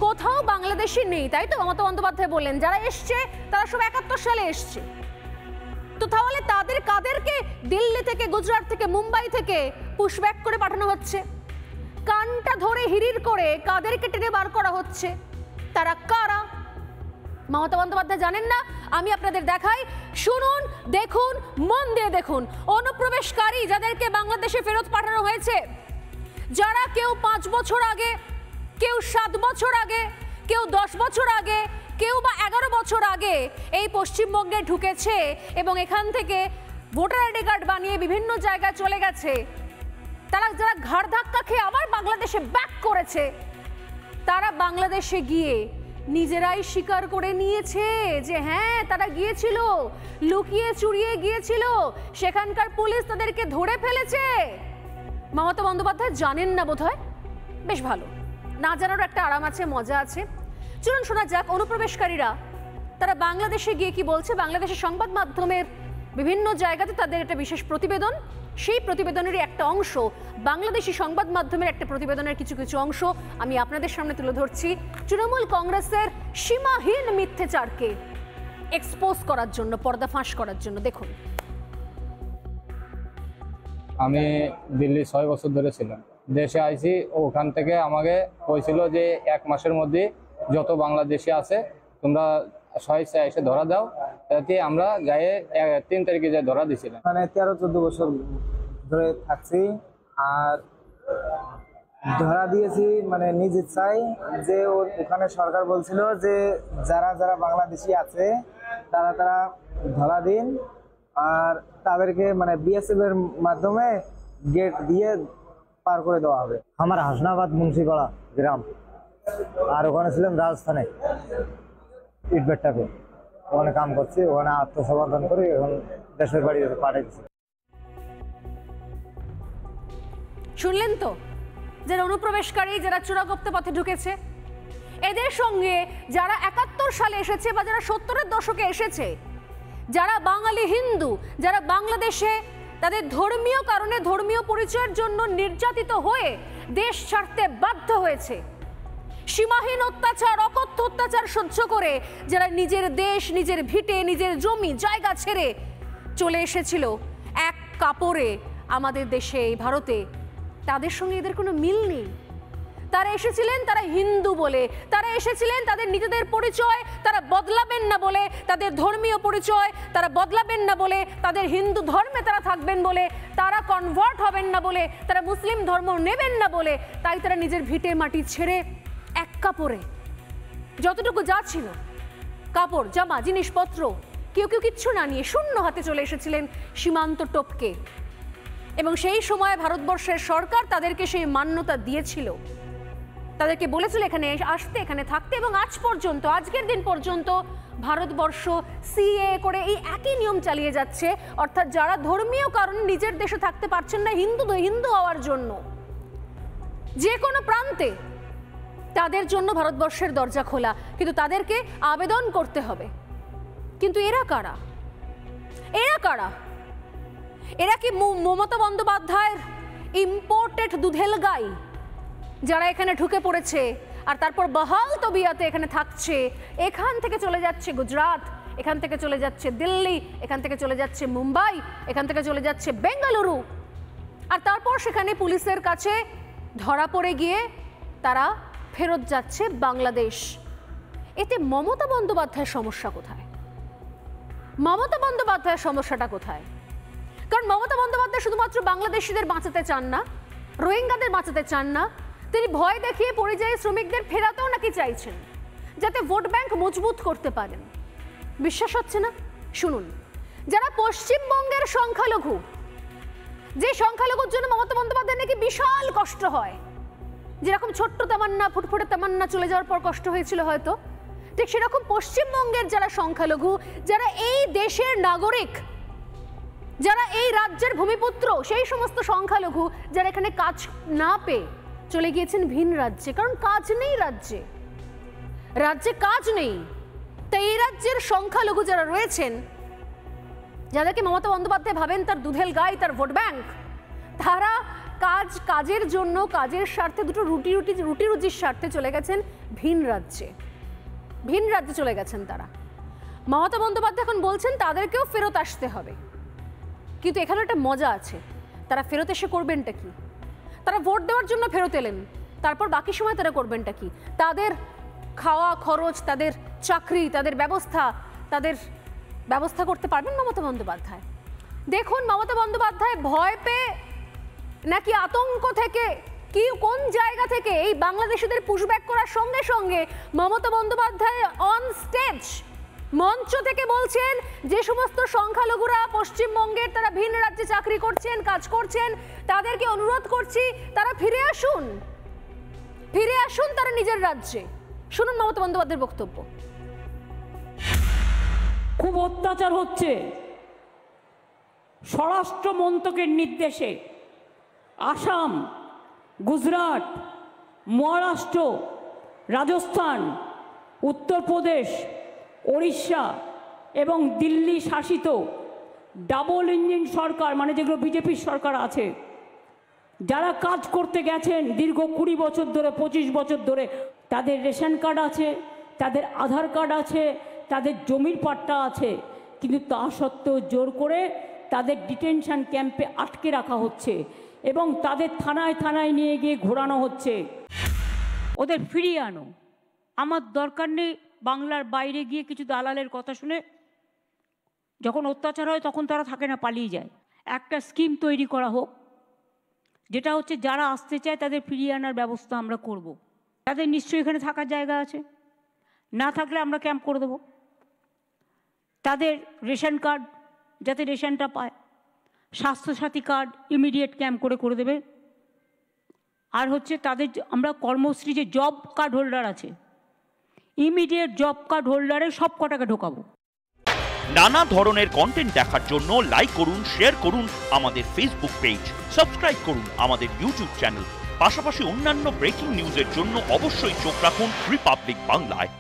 কোথাও বাংলাদেশি নেই, তাই তো? মমতা বন্দ্যোপাধ্যায় বললেন যারা এসছে তারা সব 71 সালে এসছে। তো তাহলে কাদেরকে দিল্লি থেকে, গুজরাট থেকে, মুম্বাই থেকে পুশব্যাক করে পাঠানো হচ্ছে? কানটা ধরে হিরির করে কাদেরকে টেনে বার করা হচ্ছে? তারা কারা? মমতা বন্দ্যোপাধ্যায় জানেন না? আমি আপনাদের দেখাই, শুনুন, দেখুন, মন দিয়ে দেখুন। অনুপ্রবেশকারী যাদেরকে বাংলাদেশে ফেরত পাঠানো হয়েছে, যারা কেউ 5 বছর আগে, কেউ 7 বছর আগে, কেউ 10 বছর আগে, কেউ বা 11 বছর আগে এই পশ্চিমবঙ্গে ঢুকেছে এবং এখান থেকে ভোটার আইডি কার্ড বানিয়ে বিভিন্ন জায়গায় চলে গেছে, যারা ঘাড় ধাক্কা খেয়ে আবার বাংলাদেশে ব্যাক করেছে, তারা বাংলাদেশে গিয়ে নিজেরাই স্বীকার করে নিয়েছে যে হ্যাঁ তারা গিয়েছিল, লুকিয়ে চুরিয়ে গিয়েছিল, সেখানকার পুলিশ তাদেরকে ধরে ফেলেছে। মমতা বন্দ্যোপাধ্যায় জানেন না বোধহয়। বেশ ভালো, না জানার একটা আরাম আছে, মজা আছে। চলুন শোনা যাক অনুপ্রবেশকারীরা তারা বাংলাদেশে গিয়ে কি বলছে। বাংলাদেশের সংবাদ মাধ্যমের বিভিন্ন জায়গাতে তাদের একটা বিশেষ প্রতিবেদন, সেই প্রতিবেদনেরই একটা অংশ, বাংলাদেশি সংবাদ মাধ্যমের একটা প্রতিবেদনের কিছু কিছু অংশ আমি আপনাদের সামনে তুলে ধরছি, তৃণমূল কংগ্রেসের সীমাহীন মিথ্যাচারকে এক্সপোজ করার জন্য, পর্দাফাঁস করার জন্য। দেখুন, আমি দিল্লি 6 বছর ধরে ছিলাম, দেশে আইছি। ওখান থেকে আমাকে বলছিল যে 1 মাসের মধ্যে যত বাংলাদেশি আছে তোমরা স্বেচ্ছায় এসে ধরা দাও। তাতে আমরা গায়ে 3 তারিখে যে ধরা দিয়েছিলাম। মানে 13-14 বছর ধরে থাকছি আর ধরা দিয়েছি মানে নিজ ইচ্ছায়। যে ওখানে সরকার বলছিল যে যারা যারা বাংলাদেশি আছে তারা ধরা দিন, আর তাদেরকে মানে বিএসএফ এর মাধ্যমে গেট দিয়ে পার করে দেওয়া হবে। আমার হাসনাবাদ মুন্সিপাড়া গ্রাম, আর ওখানে ছিলাম রাজস্থানে ইটবেট্টাকে, ওখানে কাম করছি, ওখানে আত্মসমর্পণ করে এখন দেশের বাড়ি পাঠাইছি। শুনলেন তো, যারা অনুপ্রবেশকারী, যারা চোরাগোপ্ত পথে ঢুকেছে, এদের সঙ্গে যারা 71 সালে এসেছে বা যারা 70-এর দশকে এসেছে, যারা বাঙালি হিন্দু, যারা বাংলাদেশে তাদের ধর্মীয় কারণে, ধর্মীয় পরিচয়ের জন্য নির্যাতিত হয়ে দেশ ছাড়তে বাধ্য হয়েছে, সীমাহীন অত্যাচার, অকথ্য অত্যাচার সহ্য করে যারা নিজের দেশ, নিজের ভিটে, নিজের জমি জায়গা ছেড়ে চলে এসেছিল এক কাপড়ে আমাদের দেশে, এই ভারতে, তাদের সঙ্গে এদের কোনো মিল নেই। তারা এসেছিলেন তারা হিন্দু বলে, তারা এসেছিলেন তাদের নিজেদের পরিচয় তারা বদলাবেন না বলে, তাদের ধর্মীয় পরিচয় তারা বদলাবেন না বলে, তাদের হিন্দু ধর্মে তারা থাকবেন বলে, তারা কনভার্ট হবেন না বলে, তারা মুসলিম ধর্ম নেবেন না বলে, তাই তারা নিজের ভিটে মাটি ছেড়ে এক কাপড়ে যতটুকু যা ছিল, কাপড়, জামা, জিনিসপত্র, কেউ কেউ কিচ্ছু না নিয়ে শূন্য হাতে চলে এসেছিলেন সীমান্ত টপকে। এবং সেই সময় ভারতবর্ষের সরকার তাদেরকে সেই মান্যতা দিয়েছিল, তাদেরকে বলেছিল এখানে আসতে, এখানে থাকতে। এবং আজ পর্যন্ত, আজকের দিন পর্যন্ত ভারতবর্ষ সিএ করে এই একই নিয়ম চালিয়ে যাচ্ছে। অর্থাৎ যারা ধর্মীয় কারণে নিজের দেশে থাকতে পারছেন না, হিন্দু হওয়ার জন্য যে কোনো প্রান্তে, তাদের জন্য ভারতবর্ষের দরজা খোলা, কিন্তু তাদেরকে আবেদন করতে হবে। কিন্তু এরা কারা? এরা কারা? এরা কি মমতা বন্দ্যোপাধ্যায়ের ইম্পোর্টেড দুধেল গাই, যারা এখানে ঢুকে পড়েছে আর তারপর বহাল তবিয়াতে এখানে থাকছে? এখান থেকে চলে যাচ্ছে গুজরাট, এখান থেকে চলে যাচ্ছে দিল্লি, এখান থেকে চলে যাচ্ছে মুম্বাই, এখান থেকে চলে যাচ্ছে বেঙ্গালুরু, আর তারপর সেখানে পুলিশের কাছে ধরা পড়ে গিয়ে তারা ফেরত যাচ্ছে বাংলাদেশ। এতে মমতা বন্দ্যোপাধ্যায়ের সমস্যা কোথায়? মমতা বন্দ্যোপাধ্যায়ের সমস্যাটা কোথায়? কারণ মমতা বন্দ্যোপাধ্যায় শুধুমাত্র বাংলাদেশিদের বাঁচাতে চান না, রোহিঙ্গাদের বাঁচাতে চান না, তিনি ভয় দেখিয়ে পরিযায়ী শ্রমিকদের ফেরাতেও নাকি চাইছেন, যাতে ভোট ব্যাংক মজবুত করতে পারেন। বিশ্বাস হচ্ছে না? শুনুন, যারা পশ্চিমবঙ্গের সংখ্যালঘু, যে সংখ্যালঘুর জন্য মমতা বন্দ্যোপাধ্যায় নাকি বিশাল কষ্ট হয়, যেরকম ছোট্ট তামান্না, ফুটফুটে তামান্না চলে যাওয়ার পর কষ্ট হয়েছিল হয়তো, ঠিক সেরকম পশ্চিমবঙ্গের যারা সংখ্যালঘু, যারা এই দেশের নাগরিক, যারা এই রাজ্যের ভূমিপুত্র, সেই সমস্ত সংখ্যালঘু যারা এখানে কাজ না পেয়ে চলে গিয়েছেন ভিন রাজ্যে, কারণ কাজ নেই রাজ্যে, রাজ্যে কাজ নেই। তাই এই রাজ্যের সংখ্যালঘু যারা রয়েছেন, যাদেরকে মমতা বন্দ্যোপাধ্যায় ভাবেন তার দুধেল গাই, তার ভোট ব্যাংক, তারা কাজের জন্য, কাজের স্বার্থে, দুটো রুটি রুজির স্বার্থে চলে গেছেন ভিন রাজ্যে চলে গেছেন তারা। মমতা বন্দ্যোপাধ্যায় এখন বলছেন তাদেরকেও ফেরত আসতে হবে, কিন্তু এখানে একটা মজা আছে, তারা ফেরত এসে করবেনটা কি? তারা ভোট দেওয়ার জন্য ফেরত এলেন, তারপর বাকি সময় তারা করবেনটা কি? তাদের খাওয়া খরচ, তাদের চাকরি, তাদের ব্যবস্থা করতে পারবেন মমতা বন্দ্যোপাধ্যায়? দেখুন, মমতা বন্দ্যোপাধ্যায় ভয় পেয়ে নাকি আতঙ্ক থেকে কি কোন জায়গা থেকে এই বাংলাদেশিদের পুশব্যাক করার সঙ্গে সঙ্গে মমতা বন্দ্যোপাধ্যায় অন স্টেজ মঞ্চ থেকে বলছেন যে সমস্ত সংখ্যালঘুরা পশ্চিমবঙ্গের তারা ভিন রাজ্যে চাকরি করছেন, কাজ করছেন, তাদেরকে অনুরোধ করছি তারা ফিরে আসুন তারা নিজের রাজ্যে। শুনুন মমতা বন্দ্যোপাধ্যায়ের বক্তব্য। খুব অত্যাচার হচ্ছে। স্বরাষ্ট্র মন্ত্রকের নির্দেশে আসাম, গুজরাট, মহারাষ্ট্র, রাজস্থান, উত্তরপ্রদেশ, ওড়িশা এবং দিল্লি শাসিত ডাবল ইঞ্জিন সরকার, মানে যেগুলো বিজেপির সরকার আছে, যারা কাজ করতে গেছেন দীর্ঘ 20 বছর ধরে, 25 বছর ধরে, তাদের রেশন কার্ড আছে, তাদের আধার কার্ড আছে, তাদের জমির পাট্টা আছে, কিন্তু তা সত্ত্বেও জোর করে তাদের ডিটেনশন ক্যাম্পে আটকে রাখা হচ্ছে এবং তাদের থানায় নিয়ে গিয়ে ঘোরানো হচ্ছে। ওদের ফিরিয়ে আনো। আমার দরকার নেই বাংলার বাইরে গিয়ে কিছু দালালের কথা শুনে। যখন অত্যাচার হয় তখন তারা থাকে না, পালিয়ে যায়। একটা স্কিম তৈরি করা হোক, যেটা হচ্ছে যারা আসতে চায় তাদের ফিরিয়ে আনার ব্যবস্থা আমরা করব। তাদের নিশ্চয়ই এখানে থাকার জায়গা আছে, না থাকলে আমরা ক্যাম্প করে দেবো। তাদের রেশন কার্ড যাতে রেশনটা পায়, স্বাস্থ্যসাথী কার্ড ইমিডিয়েট ক্যাম্প করে দেবে। আর হচ্ছে তাদের আমরা কর্মশ্রী যে জব কার্ড হোল্ডার আছে, ইমিডিয়েট জব কার্ড হোল্ডারে সব কটাকে ঢোকাবো। নানা ধরনের কন্টেন্ট দেখার জন্য লাইক করুন, শেয়ার করুন আমাদের ফেসবুক পেজ, সাবস্ক্রাইব করুন আমাদের ইউটিউব চ্যানেল। পাশাপাশি অন্যান্য ব্রেকিং নিউজের জন্য অবশ্যই চোখ রাখুন রিপাবলিক বাংলায়।